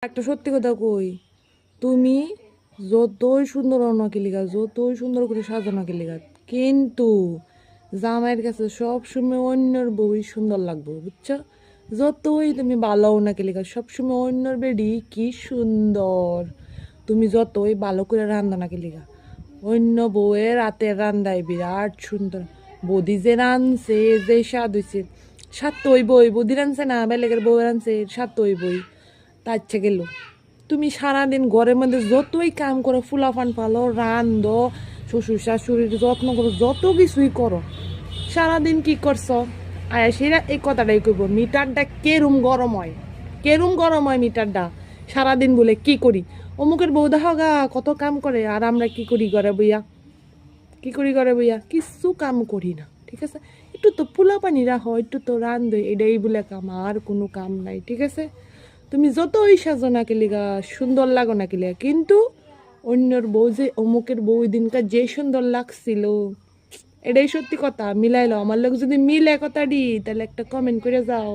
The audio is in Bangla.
একটা সত্যি কথা কই, তুমি যতই সুন্দর অন্যকে লিখা, যতই সুন্দর করে সাজানোকে লিখা, কিন্তু জামাইয়ের কাছে সবসময় অন্যর বউই সুন্দর লাগবে, বুঝছো? যতই তুমি ভালো ওনাকে লিখা, সবসময় অন্যর বেডি কি সুন্দর। তুমি যতই ভালো করে রান্ধানাকে লিখা, অন্য বউয়ের রাতের রান্দায় বিরাট সুন্দর। বৌদি যে রানছে, যে স্বাদ হয়েছে, স্বাদ তো ওই বই বৌদি রানছে না, বেলেগের বউ রানছে, স্বাদ তো ওই বই। তার ইচ্ছে গেল তুমি সারাদিন ঘরের মধ্যে যতই কাম করো, ফুলাফান পালো, রান্ধো, শ্বশুর শাশুড়ির যত্ন করো, যত কিছুই করো, সারাদিন কি করছো? আয়া সেরা এই কথাটাই কইব, মিটারটা কেরুম গরম হয়, কেরুম গরম হয় মিটারটা। সারাদিন বলে কি করি, অমুকের বউ দেখা গা কত কাম করে, আর আমরা কি করি ঘরে বইয়া? কি করি ঘরে বইয়া? কিচ্ছু কাম করি না, ঠিক আছে? একটু তো পোলা পানি রাখো, একটু তো রান্ধো, এটাই বলে কাম, আর কোনো কাম নাই, ঠিক আছে? তুমি যতই সাজো না কেলিগা, সুন্দর লাগো না কেলিগা, কিন্তু অন্যর বউ যে অমুকের বউ ওই দিনকার যে সুন্দর লাগছিল, এটাই সত্যি কথা। মিলাইলো আমার লোক যদি মিলে কথা দি, তাহলে একটা কমেন্ট করে যাও।